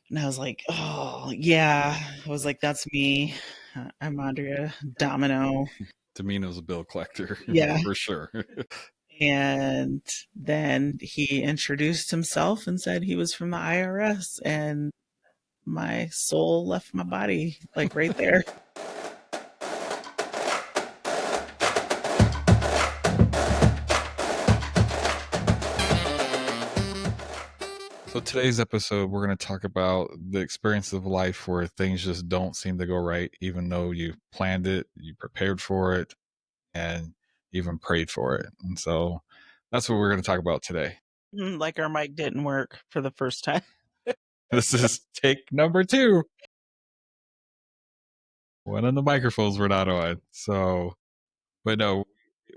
And I was like, oh, yeah. I was like, that's me. I'm Andrea Domino. Domino's a bill collector Yeah. for sure. And then he introduced himself and said he was from the IRS. And my soul left my body, like right there. So today's episode, we're going to talk about the experience of life where things just don't seem to go right, even though you planned it, you prepared for it, and even prayed for it. And so that's what we're going to talk about today. Like our mic didn't work for the first time. This is take number 2. One of the microphones were not on. So, but no,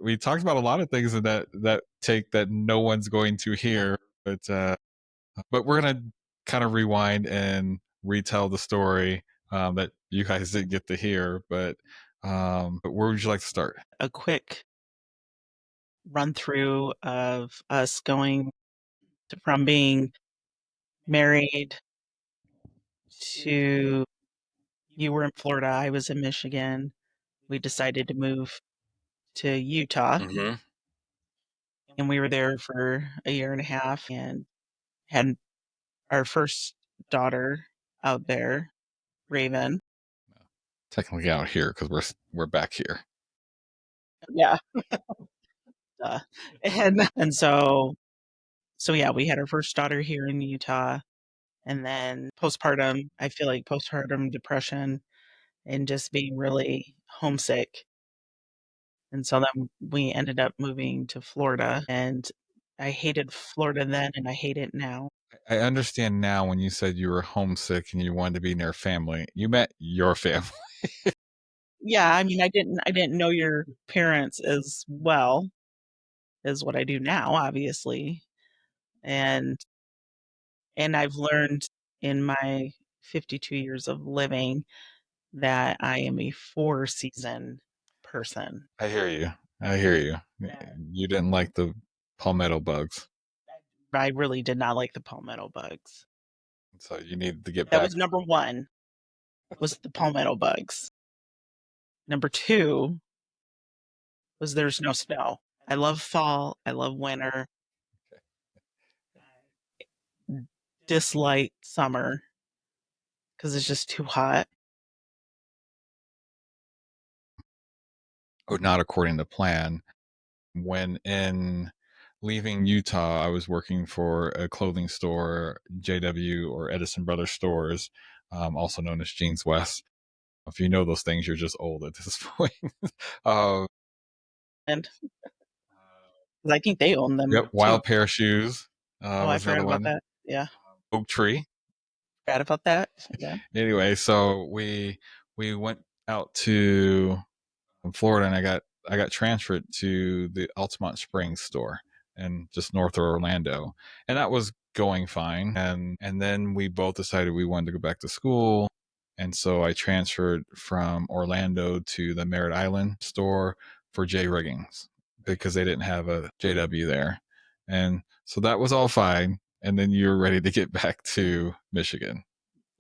we talked about a lot of things in that take that no one's going to hear. But we're gonna kind of rewind and retell the story that you guys didn't get to hear. But where would you like to start? A quick run through of us going from being married to you were in Florida, I was in Michigan. We decided to move to Utah, and we were there for a year and a half and had our first daughter out there, Raven. Technically out here because we're back here. Yeah. Uh, and so yeah, we had our first daughter here in Utah, and then postpartum, I feel like postpartum depression and just being really homesick. And so then we ended up moving to Florida, and I hated Florida then and I hate it now. I understand now when you said you were homesick and you wanted to be near family. You meant your family. Yeah, I mean, I didn't know your parents as well as what I do now, obviously. And I've learned in my 52 years of living that I am a 4-season person. I hear you. I hear you. You didn't like the palmetto bugs, I really did not like the palmetto bugs. so you needed to get That back. was number 1, was the palmetto bugs. Number 2 was there's no snow. I love fall, I love winter, dislike summer because it's just too hot. Or not according to plan. When in leaving Utah, I was working for a clothing store, JW or Edison Brothers stores, also known as Jeans West. If you know those things, you're just old at this point. uh, And I think they own them yep, too. Wild Pair of Shoes Oh, I was forgot another about one. that. Yeah, Oak Tree. forgot about that. Yeah. Anyway, so we went out to Florida, and I got transferred to the Altamont Springs store and just north of Orlando, and that was going fine. And then we both decided we wanted to go back to school, and so I transferred from Orlando to the Merritt Island store for J Riggings because they didn't have a JW there, and so that was all fine. And then you were ready to get back to Michigan,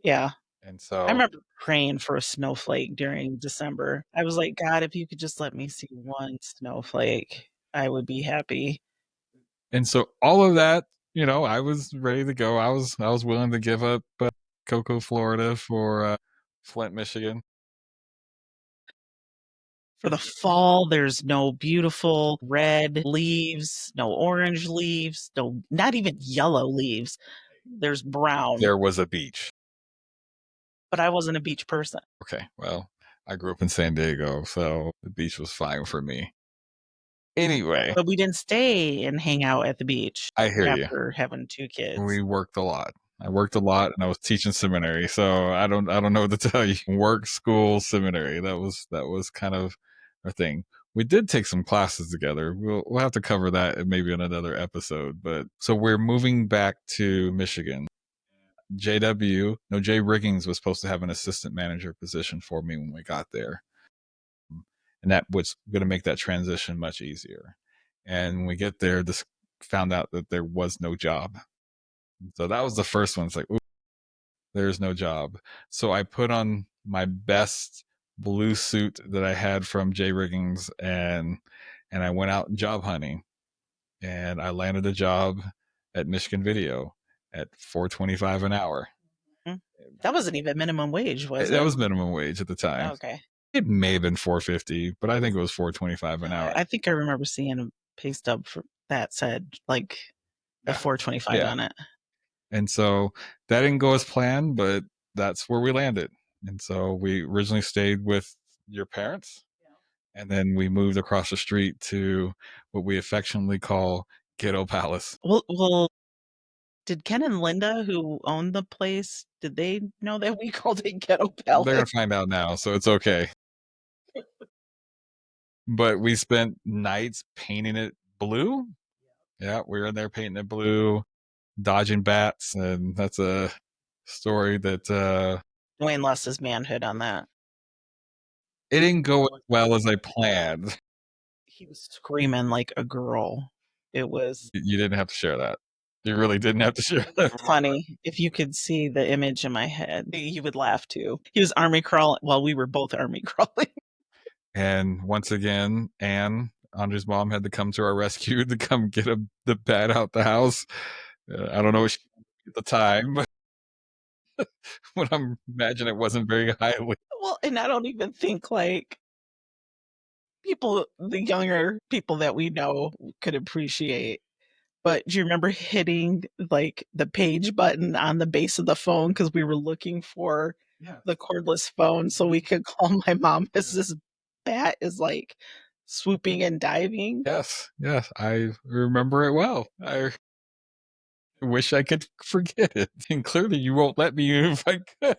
Yeah. and I so remember praying for a snowflake during December. I was like, God, if you could just let me see one snowflake, I would be happy. all of that, I was ready to go. I was willing to give up Cocoa, Florida for Flint, Michigan. For the fall, there's no beautiful red leaves, no orange leaves, no, not even yellow leaves. There's brown, There was a beach. but I wasn't a beach person. Okay, well, I grew up in San Diego, so the beach was fine for me. Anyway, But we didn't stay and hang out at the beach I hear you. after having 2 We kids. worked a lot. I worked a lot, and I was teaching seminary, so I don't know what to tell you. Work, school, seminary. That was kind of our thing. We did take some classes together. We'll have to cover that maybe in another episode. But so we're moving back to Michigan. JW, no, Jay Riggings was supposed to have an assistant manager position for me when we got there, and that was going to make that transition much easier. And when we get there, this found out that there was no job. So that was the first one. It's like, ooh. there's no job. So I put on my best blue suit that I had from J Riggings, and I went out job hunting, and I landed a job at Michigan Video at 4.25 an hour. Mm. That wasn't even minimum wage, was That it? was minimum wage at the time. Okay. It may have been 4.50, but I think it was 4.25 an hour. I think I remember seeing a pay stub for that said, like, the Yeah. 425 Yeah. on it. And so that didn't go as planned, but that's where we landed. And so we originally stayed with your parents, and then we moved across the street to what we affectionately call Ghetto Palace. Well, did Ken and Linda, who owned the place, did they know that we called it Ghetto They're Palace? gonna find out now, so it's okay. But we spent nights painting it blue. Yeah, we were in there painting it blue, dodging bats, and that's a story that Dwayne lost his manhood on that. it didn't go as well as I planned. He was screaming like a girl. It was You didn't have to share that. You really didn't have to share that. funny. If you could see the image in my head, you would laugh too. He was army crawling while we were both army crawling. And once again, Anne, Andre's mom, had to come to our rescue to come get the bat out the house. I don't know what she at the time, but I'm imagine it wasn't very highly. Well, and I don't even think like people, the younger people that we know could appreciate. But do you remember hitting like the page button on the base of the phone because we were looking for Yeah. the cordless phone so we could call my mom as this bat is like swooping and diving? Yes, yes, I remember it well. I wish I could forget it, and clearly you won't let me if I could.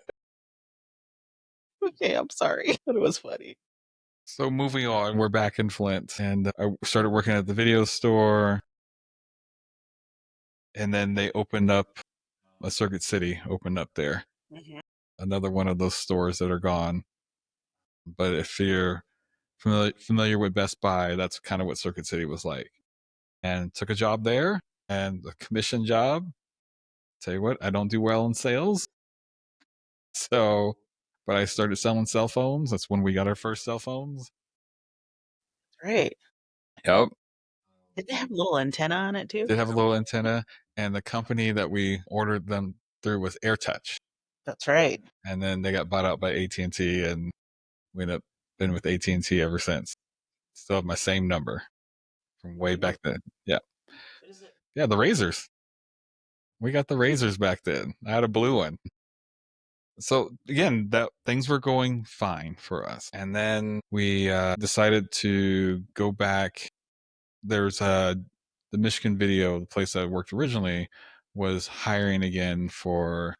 Okay, I'm sorry, but it was funny. So moving on, we're back in Flint, and I started working at the video store, and then they opened up a Circuit City opened up there. Mhm. Another one of those stores that are gone. But if you're familiar with Best Buy, that's kind of what Circuit City was like. And took a job there, and a commission job. Tell you what, I don't do well in sales. So, but I started selling cell phones. That's when we got our first cell phones. Great. Yep. Did they have a little antenna on it too? Did have a little antenna, and the company that we ordered them through was AirTouch. That's right. And then they got bought out by AT&T, and we ended up been with AT&T ever since. Still have my same number from way back then. Yeah. Yeah, the razors. We got the razors back then. I had a blue one. So again, that things were going fine for us. And then we decided to go back. There's the Michigan Video, the place I worked originally, was hiring again for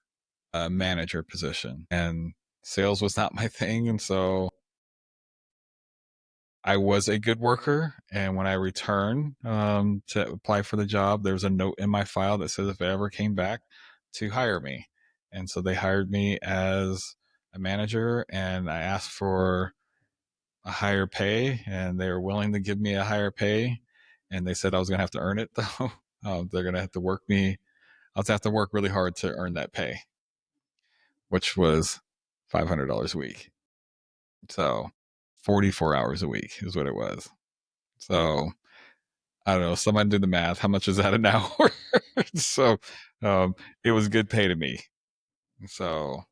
a manager position. And sales was not my thing. And so I was a good worker, and when I returned to apply for the job, there was a note in my file that says if I ever came back to hire me. And so they hired me as a manager, and I asked for a higher pay, and they were willing to give me a higher pay. And they said I was going to have to earn it, though. They're going to have to work me. I'll have to work really hard to earn that pay, which was $500 a week. So 44 hours a week is what it was. So I don't know. Somebody do the math. How much is that an hour? So it was good pay to me. So,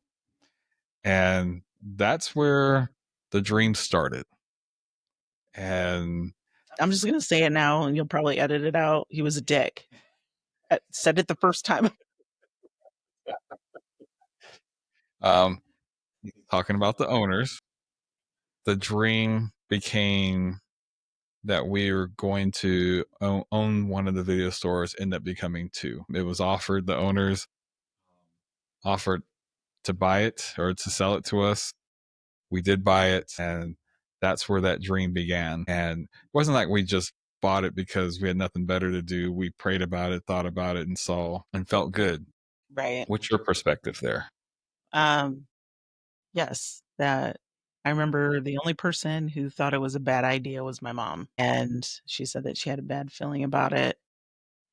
and that's where the dream started. And I'm just gonna say it now, and you'll probably edit it out. He was a dick. I said it the first time. um, talking about the owners, the dream became that we were going to own one of the video stores, end up becoming two. It was offered, the owners offered to buy it or to sell it to us. We did buy it, and that's where that dream began. And it wasn't like we just bought it because we had nothing better to do. We prayed about it, thought about it, and saw and felt good. Right. What's your perspective there? Um, yes, that I remember the only person who thought it was a bad idea was my mom, and she said that she had a bad feeling about it.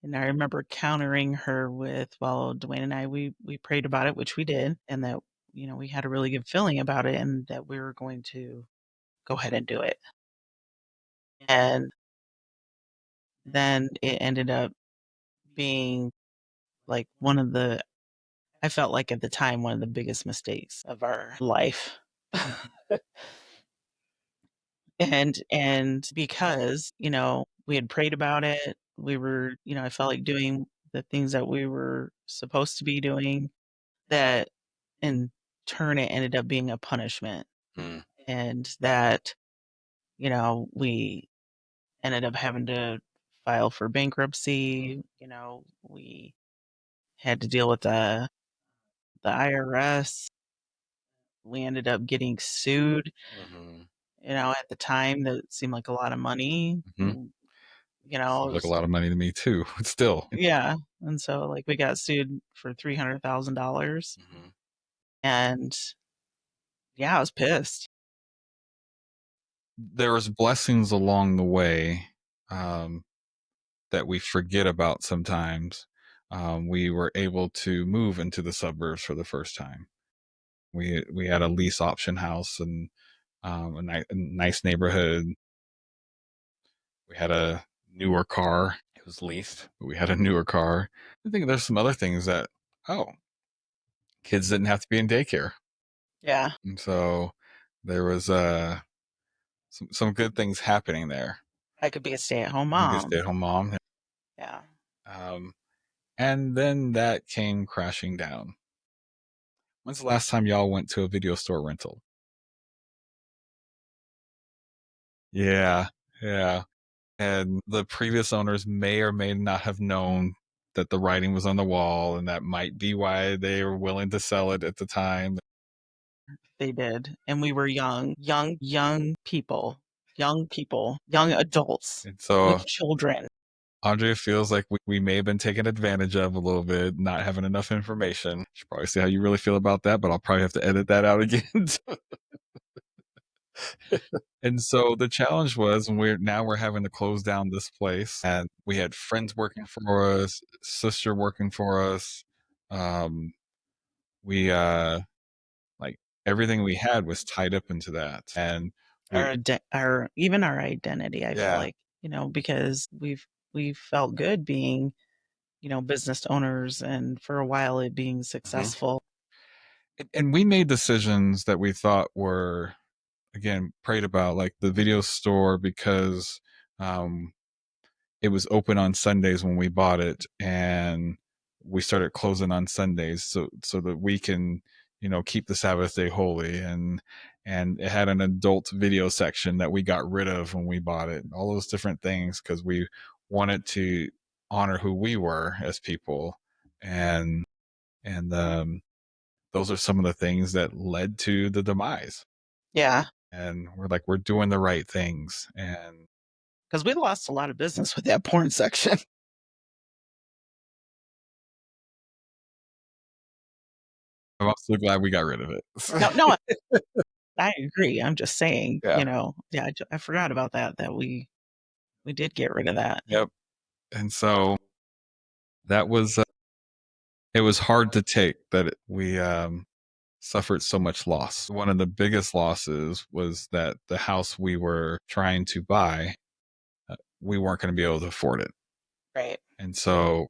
And I remember countering her with, well, Dwayne and I, we prayed about it, which we did, and that, we had a really good feeling about it and that we were going to go ahead and do it. And then it ended up being like I felt like at the time, one of the biggest mistakes of our life. And because, we had prayed about it, we were, I felt like doing the things that we were supposed to be doing, that in turn it ended up being a punishment. Mm. And that, we ended up having to file for bankruptcy. We had to deal with the IRS. We ended up getting sued. Mhm. At the time, that seemed like a lot of money. Mhm. It Seems like a was, lot of money to me too. Still. yeah, and so, like, we got sued for $300,000, Mhm. and, yeah, I was pissed. There was blessings along the way, um, that we forget about sometimes. We were able to move into the suburbs for the first time. We had a lease option house and a nice neighborhood. We had a newer car. It was leased, but we had a newer car. I think there's some other things that, oh, kids didn't have to be in daycare. Yeah, And so there was some good things happening there. I could be a stay-at-home You could mom. stay at home mom. Yeah. Um, and then that came crashing down. When's the last time y'all went to a video store rental? Yeah, yeah. And the previous owners may or may not have known that the writing was on the wall, and that might be why they were willing to sell it at the time. They did, and we were young people, young adults And with so children. Andrea feels like we may have been taken advantage of a little bit, not having enough information. Should probably see how you really feel about that, but I'll probably have to edit that out again. And so the challenge was, and we're having to close down this place, and we had friends working for us, sister working for us. Um, we like everything we had was tied up into that, and we Our identity, I feel yeah. like, because we've felt good being, business owners, and for a while it being Mhm. successful. And we made decisions that we thought were, again, prayed about, like the video store, because um, it was open on Sundays when we bought it, and we started closing on Sundays so that we can, keep the Sabbath day holy. And it had an adult video section that we got rid of when we bought it. All those different things because we wanted to honor who we were as people, and and those are some of the things that led to the demise. Yeah, And we're like, we're doing the right things, and because we lost a lot of business with that porn section. I'm also glad we got rid of No, no, it. I agree. I'm just saying, Yeah. yeah, I forgot about that we did get rid of that. Yep. And so that was it was hard to take that we suffered so much loss. One of the biggest losses was that the house we were trying to buy, we weren't going to be able to afford it. Right. And so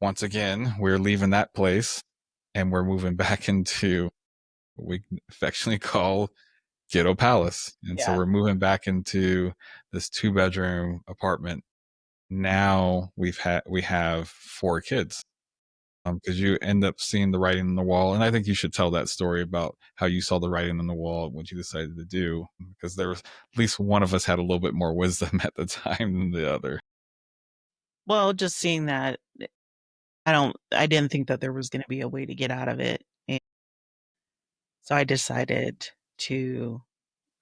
once again, we're leaving that place and we're moving back into what we affectionately call Ghetto Palace. And so Yeah. we're moving back into this 2-bedroom apartment. Now we have 4 kids, because you end up seeing the writing on the wall. And I think you should tell that story about how you saw the writing on the wall, what you decided to do, because there was at least one of us had a little bit more wisdom at the time than the other. Well, just seeing that, I didn't think that there was gonna be a way to get out of it, and so I decided to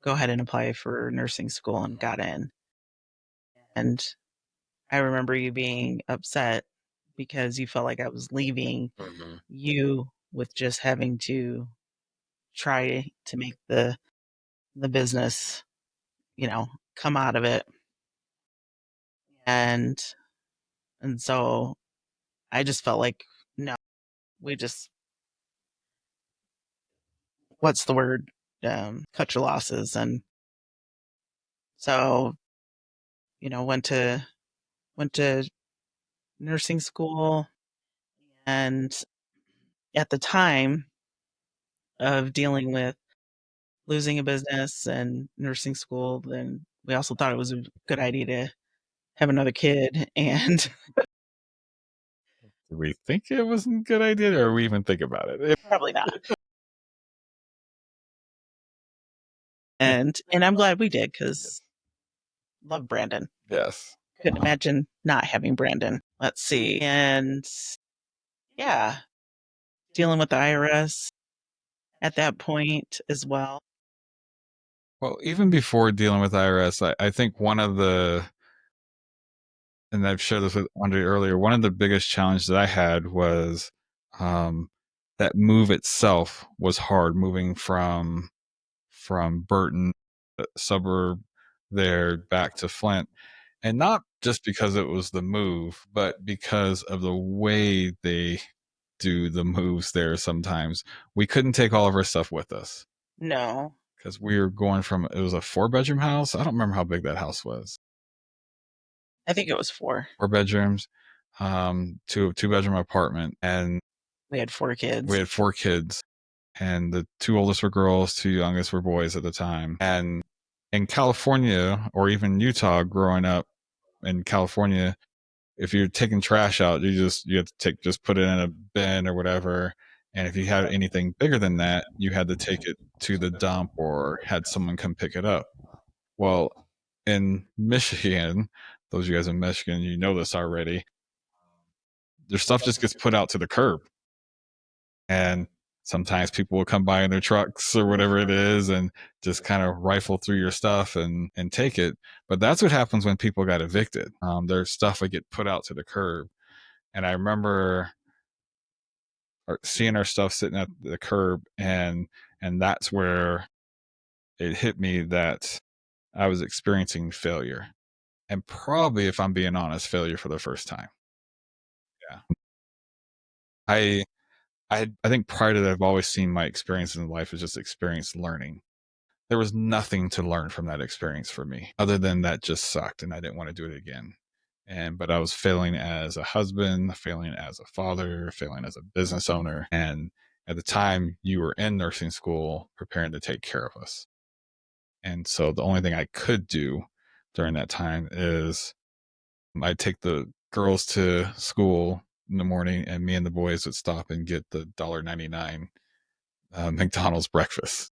go ahead and apply for nursing school and got in. And I remember you being upset because you felt like I was leaving Mhm. you with just having to try to make the business, come out of it. And And so I just felt like, no, we just, what's the word? Cut your losses. And so, went to nursing school. And at the time of dealing with losing a business and nursing school, then we also thought it was a good idea to have another kid. And Did we think it wasn't a good idea, or we even think about it? probably not. And I'm glad we did because love Brandon. Yes. Couldn't imagine not having Brandon. Let's see. And yeah, dealing with the IRS at that point as well. Well, even before dealing with IRS, I think one of the, and I've shared this with Andre earlier, one of the biggest challenges that I had was um, that move itself was hard, moving from Burton, suburb there, back to Flint. And not just because it was the move, but because of the way they do the moves there sometimes. We couldn't take all of our stuff with us No, because we were going from, it was a 4 bedroom house. I don't remember how big that house was. I think it was 4. 4 bedrooms, to a 2 bedroom apartment. And We had 4 we kids. had 4 kids. And the 2 oldest were girls, 2 youngest were boys at the time. And in California, or even Utah, growing up in California, if you're taking trash out, you have to just put it in a bin or whatever. And if you had anything bigger than that, you had to take it to the dump or had someone come pick it up. Well, in Michigan, those of you guys in Michigan, you know this already. Their stuff just gets put out to the curb, and sometimes people will come by in their trucks or whatever it is and just kind of rifle through your stuff and take it. But that's what happens when people got evicted. Their stuff would get put out to the curb. And I remember seeing our stuff sitting at the curb, and that's where it hit me that I was experiencing failure, and probably, if I'm being honest, failure for the first time. Yeah. I I think prior to that, I've always seen my experiences in life as just experience learning. There was nothing to learn from that experience for me other than that just sucked and I didn't want to do it again. But I was failing as a husband, failing as a father, failing as a business owner. And at the time, you were in nursing school preparing to take care of us. And so the only thing I could do during that time is I'd take the girls to school in the morning, and me and the boys would stop and get the $1.99 McDonald's breakfast.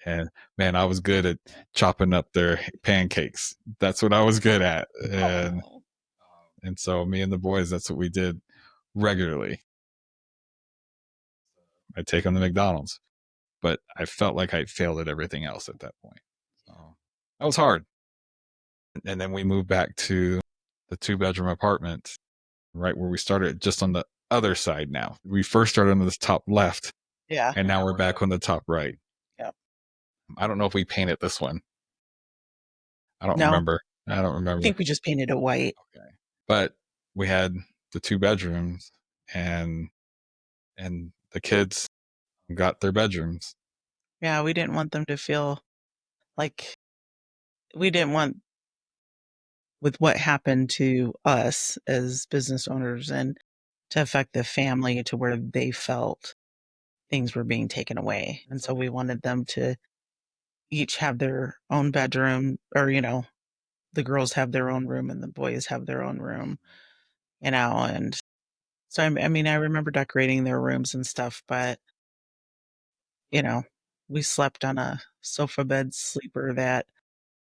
And man, I was good at chopping up their pancakes. That's what I was good at. Oh, And so me and the boys, that's what we did regularly. I'd take them to McDonald's, but I felt like I failed at everything else at that point. So that was hard. And then we moved back to the 2 bedroom apartment, right where we started, just on the other side now. We first started on this top left, yeah. and now we're back on the top right. Yeah. I don't know if we painted this one. I don't No, remember. I don't I remember. think we just painted it white. Okay. But we had the 2 bedrooms, and the kids got their bedrooms. Yeah, we didn't want them to feel like we didn't want with what happened to us as business owners and to affect the family to where they felt things were being taken away. And so we wanted them to each have their own bedroom, or, the girls have their own room and the boys have their own room, and so I mean, I remember decorating their rooms and stuff, but, you know, we slept on a sofa bed sleeper that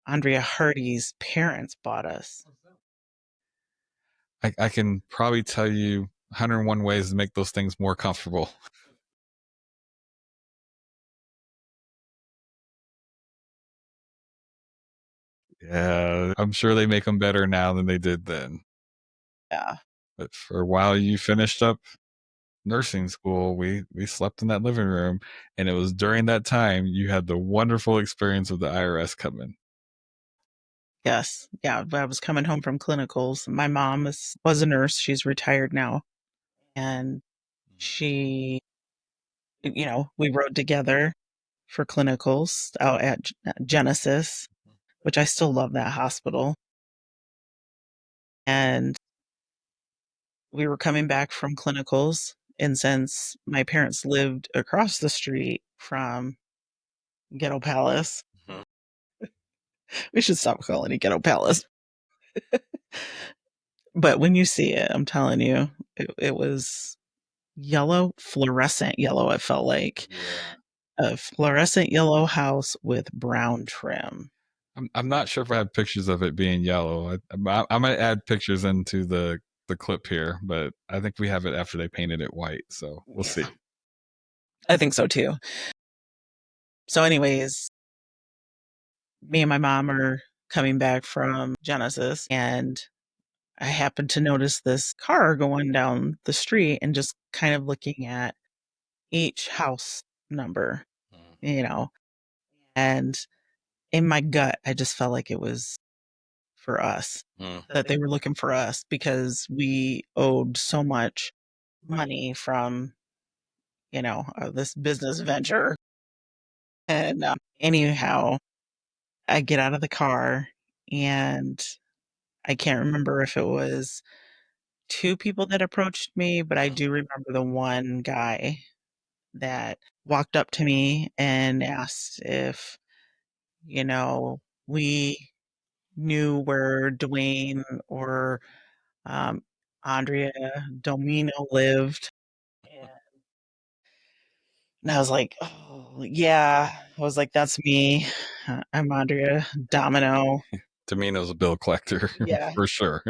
Andrea Hardy's parents bought us. I can probably tell you 101 ways to make those things more comfortable. Yeah, I'm sure they make them better now than they did then. Yeah. But for a while you finished up nursing school, we slept in that living room, and it was during that time you had the wonderful experience of the IRS coming. Yes. Yeah, I was coming home from clinicals. My mom was a nurse. She's retired now, and she, we rode together for clinicals out at Genesis, which I still love that hospital. And we were coming back from clinicals, and since my parents lived across the street from Ghetto Palace, we should stop calling it Ghetto Palace. But when you see it, I'm telling you, it was yellow, fluorescent yellow, it felt like. Yeah. A fluorescent yellow house with brown trim. I'm not sure if I have pictures of it being yellow. I'm gonna add pictures into the clip here, but I think we have it after they painted it white. So we'll Yeah, see. I think so too. So, anyways, me and my mom are coming back from Genesis, and I happened to notice this car going down the street and just kind of looking at each house number, you know, and in my gut, I just felt like it was for us, that they were looking for us because we owed so much money from, this business venture. And anyhow, I get out of the car and I can't remember if it was two people that approached me, but I do remember the one guy that walked up to me and asked if, you know, we knew where Duane or um, Andrea Domino lived. And I was like, "Oh, yeah." I was like, "That's me. I'm Andrea Domino." Domino's a bill collector Yeah. for sure.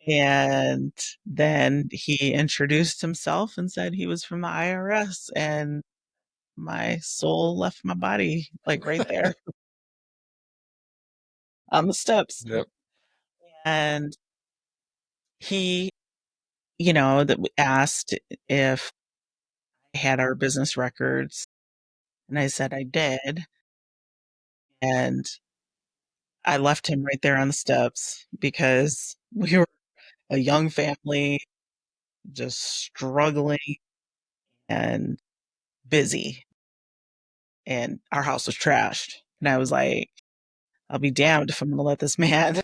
And then he introduced himself and said he was from the IRS, and my soul left my body, like, right there on the steps. Yep. And he, asked if I had our business records, and I said I did, and I left him right there on the steps because we were a young family, just struggling and busy, and our house was trashed. And I was like, I'll be damned if I'm gonna let this man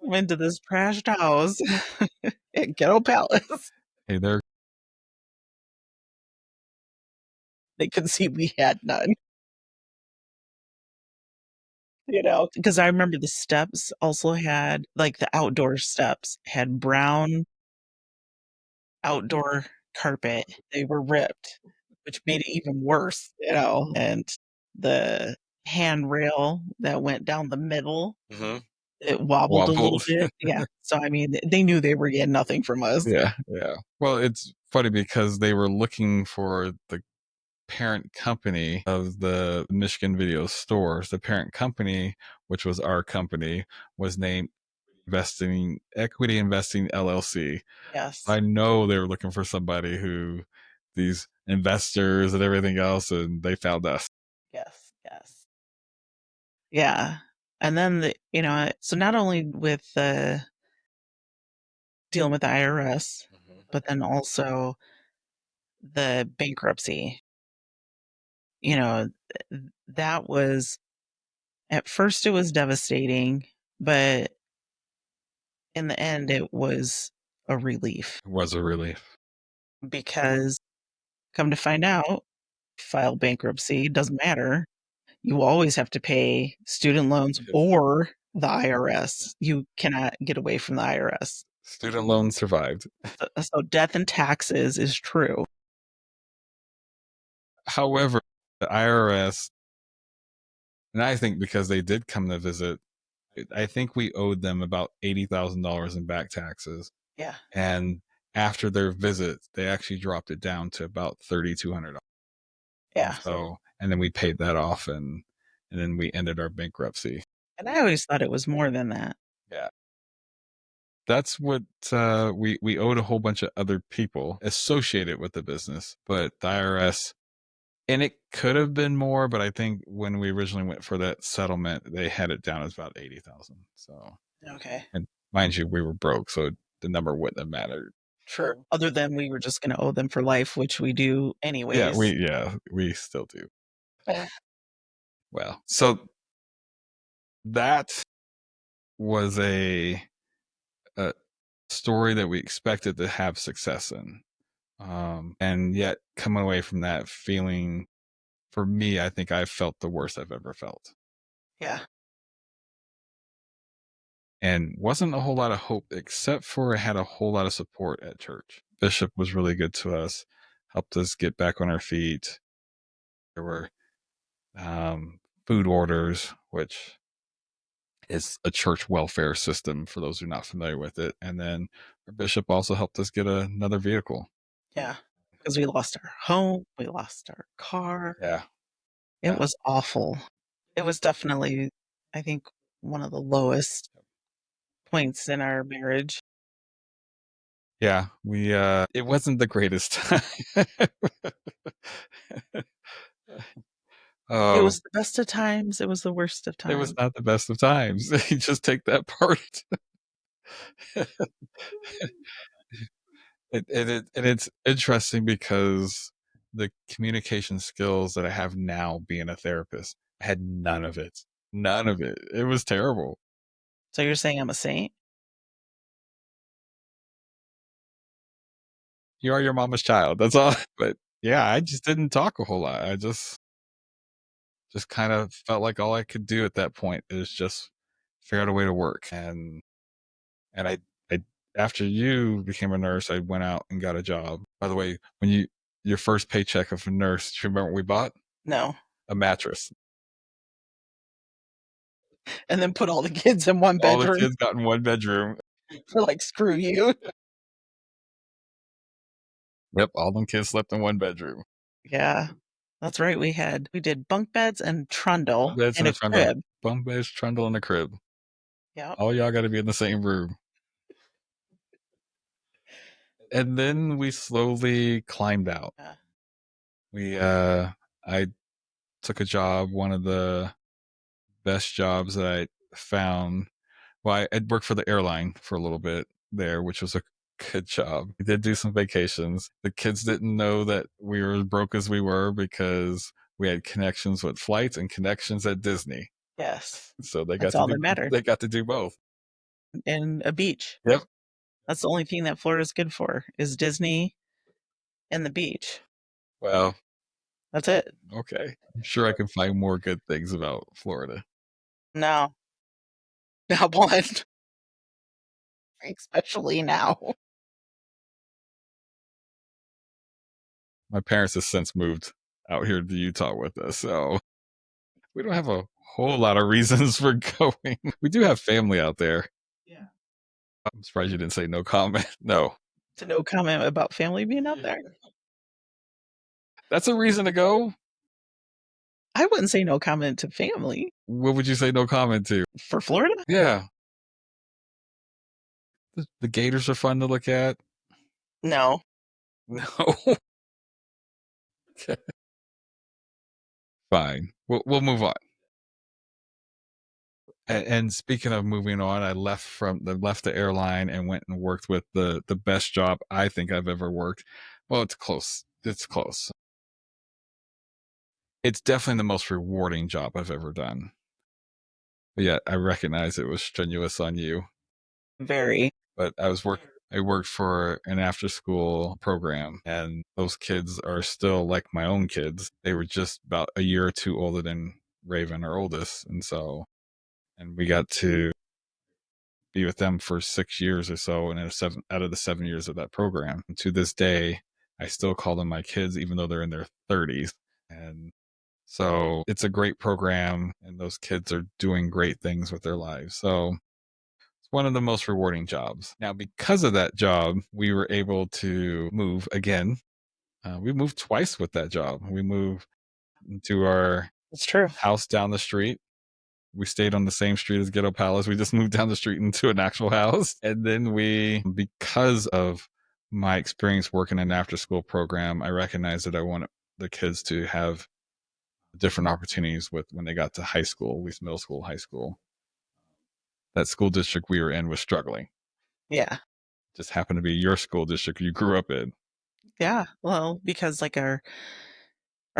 come into this trashed house at Ghetto Palace. Hey there. They could see we had none, because I remember the steps also had, like, the outdoor steps had brown outdoor carpet. They were ripped, which made it even worse, and the handrail that went down the middle, it wobbled a little Wobbled. bit. Yeah. So, I mean, they knew they were getting nothing from us. Yeah, yeah. Well, it's funny because they were looking for the parent company of the Michigan Video Stores. The parent company, which was our company, was named Investing Equity Investing LLC. Yes. I know they were looking for somebody who these investors and everything else, and they found us. Yes. Yes. Yeah. And then so not only with the dealing with the IRS, but then also the bankruptcy, you know, that was, at first it was devastating, but in the end it was a relief It was a relief. because, come to find out, file bankruptcy, doesn't matter. You always have to pay student loans Yes. or the IRS. You cannot get away from the IRS. Student loans survived. So death and taxes is true. However, the IRS, and I think because they did come to visit, I think we owed them about $80,000 in back taxes. Yeah. And after their visit, they actually dropped it down to about $3,200. Yeah. So, and then we paid that off, and then we ended our bankruptcy. And I always thought it was more than that. Yeah, that's what we owed a whole bunch of other people associated with the business, but the IRS And it could have been more, but I think when we originally went for that settlement, they had it down as about 80,000. So, Okay. and mind you, we were broke, so the number wouldn't have mattered. True. Other than we were just gonna owe them for life, which we do anyways. Yeah, we still do. Eh, Well, so that was a story that we expected to have success in. And yet coming away from that feeling, for me, I think I felt the worst I've ever felt. yeah, And wasn't a whole lot of hope, except for I had a whole lot of support at church. Bishop was really good to us, helped us get back on our feet. There were food orders, which is a church welfare system for those who are not familiar with it. And then our bishop also helped us get another vehicle. yeah. Because we lost our home, we lost our car. Yeah. It Yeah. was awful. It was definitely, I think, one of the lowest points in our marriage. Yeah. We, it wasn't the greatest time. It Oh, was the best of times, it was the worst of it was times. not the best of times. You just take that part. And it's interesting because the communication skills that I have now being a therapist, I had none of it. None of it. It was terrible. So you're saying I'm a saint? You are your mama's child. That's all. But yeah, I just didn't talk a whole lot. I just kind of felt like all I could do at that point is just figure out a way to work. And I after you became a nurse, I went out and got a job. By the way, when your first paycheck of a nurse, do you remember what we bought? No. A mattress. And then put all the kids in one All the bedroom. kids got in one bedroom. We're like, "Screw you." Yep, all them kids slept in one bedroom. Yeah. That's right, we did bunk beds and trundle Beds in and a a trundle. crib. Bunk beds, trundle, in a crib. Yep. All y'all gotta be in the same room. And then we slowly climbed out. Yeah. We I took a job, one of the best jobs that I found. Well, I'd worked for the airline for a little bit there, which was a good job. We did do some vacations. The kids didn't know that we were as broke as we were because we had connections with flights and connections at Disney. Yes. So That's all that mattered. they got to do both. And a beach. Yep. That's the only thing that Florida's good for is Disney and the beach. Well, That's it. okay. I'm sure I can find more good things about Florida. No. Not one. Especially now. My parents have since moved out here to Utah with us, so we don't have a whole lot of reasons for going. We do have family out there. Yeah. I'm surprised you didn't say no comment. No. To no comment about family being out there. That's a reason to go. I wouldn't say no comment to family. What would you say no comment to? For Florida? Yeah. The gators are fun to look at. No. No. Okay. Fine. We'll move on. And speaking of moving on, I left the airline and went and worked with the best job I think I've ever worked. Well, it's close. It's close. It's definitely the most rewarding job I've ever done. But yet I recognize it was strenuous on you. Very. But I worked for an after school program, and those kids are still like my own kids. They were just about a year or two older than Raven, our oldest. And we got to be with them for 6 years or so. And out of the 7 years of that program, and to this day, I still call them my kids, even though they're in their 30s. And so it's a great program, and those kids are doing great things with their lives. So it's one of the most rewarding jobs. Now, because of that job, we were able to move again. We moved twice with that job. We moved to our It's true. house down the street. We stayed on the same street as Ghetto Palace. We just moved down the street into an actual house. And then because of my experience working in an after school program, I recognized that I the kids to have different opportunities with when they got to high school, at least middle school, high school. That school district we were in was struggling. Yeah. Just happened to be your school district you grew up in. Yeah. Well, because, like, our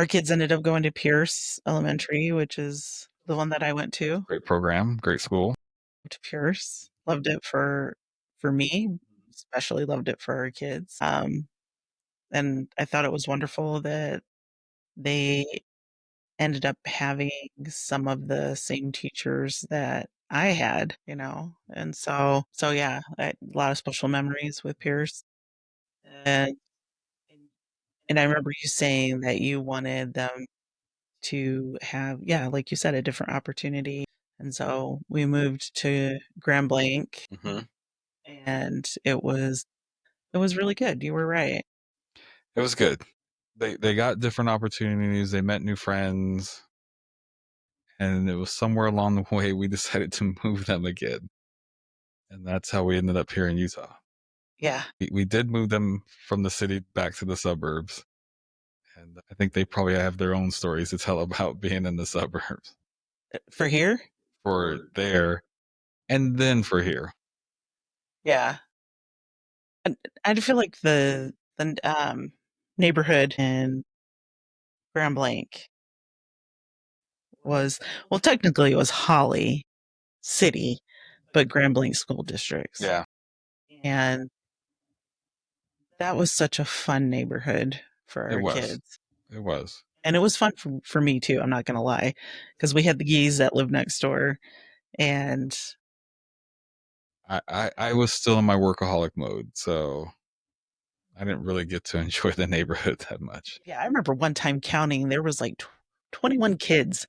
kids ended up going to Pierce Elementary, which is the one that I went Great program, great school. to Pierce. Loved it for me, especially loved it for our kids. And I thought it was wonderful that they ended up having some of the same teachers that I had, and so yeah, a lot of special memories with Pierce, and and I remember you saying that you wanted them to have, yeah, like you said, a different opportunity, and so we moved to Grand Blanc, Mm-hmm. and it was really good, you were right. It was good. They got different opportunities. They met new friends, and it was somewhere along the way we decided to move them again, and that's how we ended up here in Utah. Yeah, We did move them from the city back to the suburbs, and I think they probably have their own stories to tell about being in the suburbs for here? for there and then for here. Yeah. And I feel like neighborhood in Grand Blanc was, well, technically it was Holly City, but Grand Blanc School Districts. Yeah, And that was such a fun neighborhood for it our was. kids. It was. And it was fun for me too, I'm not gonna lie, because we had the geese that lived next door. And I was still in my workaholic mode, so I didn't really get to enjoy the neighborhood that much. yeah, I remember one time counting, there was like 21 kids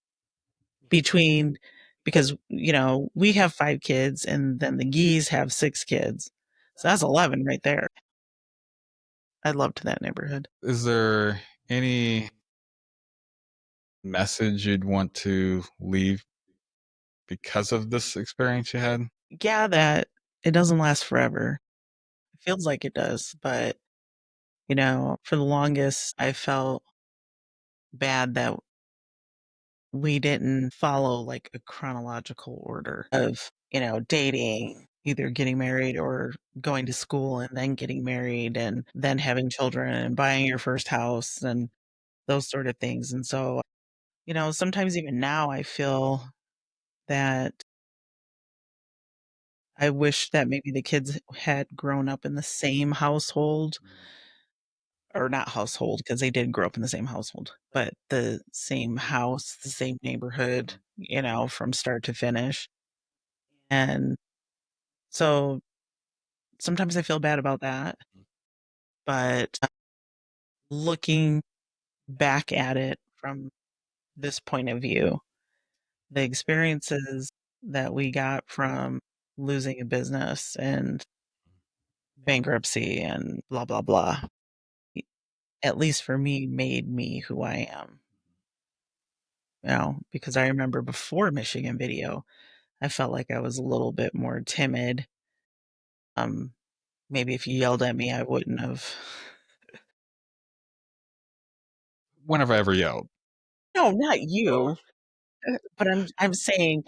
between, because, we have 5 kids and then the geese have 6 kids. So that's 11 right there. I loved that neighborhood. Is there any message you'd want to leave because of this experience you had? Yeah, that it doesn't last forever. It feels like it does, but, for the longest, I felt bad that we didn't follow, like, a chronological order of, dating, either getting married or going to school and then getting married and then having children and buying your first house and those sort of things, and so, sometimes even now I feel that I wish that maybe the kids had grown up in the same household, or not household, because they did grow up in the same household, but the same house, the same neighborhood, from start to finish. And so sometimes I feel bad about that, but looking back at it from this point of view, the experiences that we got from losing a business and bankruptcy and blah, blah, blah, at least for me, made me who I am. Because I remember before Michigan Video, I felt like I was a little bit more timid. Um, Maybe if you yelled at me, I wouldn't have. When have I ever yelled? No, not you, but I'm saying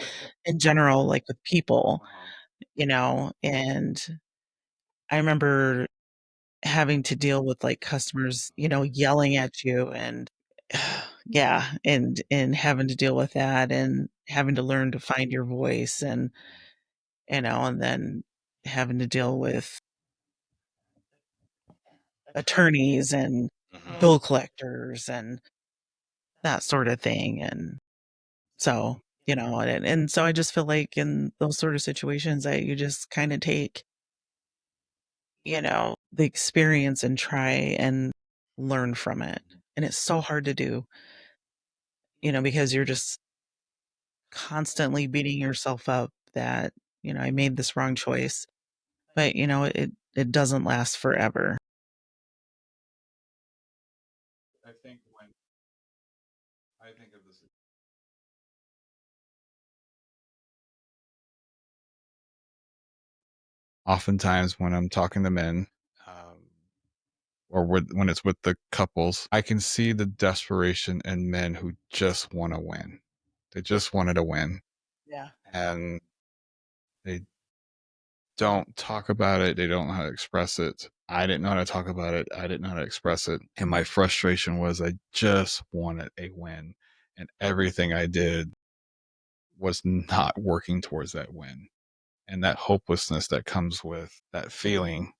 in general, like with people, and I remember having to deal with like customers, yelling at you and yeah, and having to deal with that and having to learn to find your voice and then having to deal with attorneys and Mhm. bill collectors and that sort of thing. And so, and so I just feel like in those sort of situations that you just kind of take, the experience and try and learn from it. And it's so hard to do, because you're just constantly beating yourself up that, I made this wrong choice, but it doesn't last forever. I think when I think of this, oftentimes when I'm talking to men, um, or when it's with the couples, I can see the desperation in men who just want to win. They just wanted to win, Yeah. and they don't talk about it. They don't know how to express it. I didn't know how to talk about it. I didn't know how to express it. And my frustration was I just wanted a win. And everything I did was not working towards that win. And that hopelessness that comes with that feeling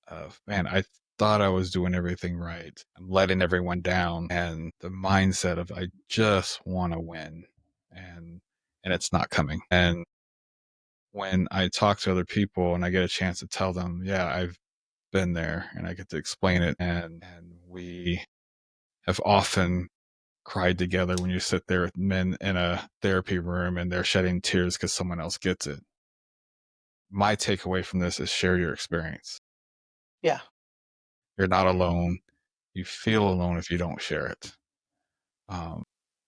of, man, I thought I was doing everything right. I'm letting everyone down. And the mindset of I just want to win. And it's not coming. And when I talk to other people and I get a chance to tell them, yeah, I've been there, and I get to explain it, and we have often cried together when you sit there with men in a therapy room and they're shedding tears because someone else gets it. My takeaway from this is share your experience. Yeah. You're not alone. You feel alone if you don't share it. Um,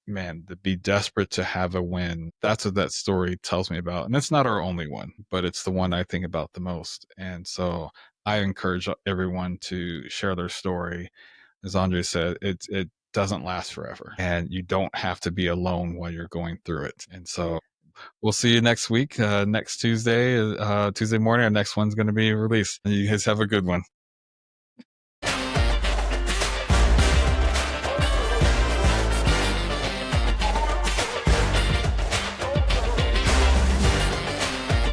Man, to be desperate to have a win, that's what that story tells me about. And it's not our only one, but it's the one I think about the most. And so I encourage everyone to share their story. As Andre said, it doesn't last forever, and you don't have to be alone while you're going through it. And so we'll see you next week, next Tuesday, Tuesday morning. Our next one's going to be released. You guys have a good one.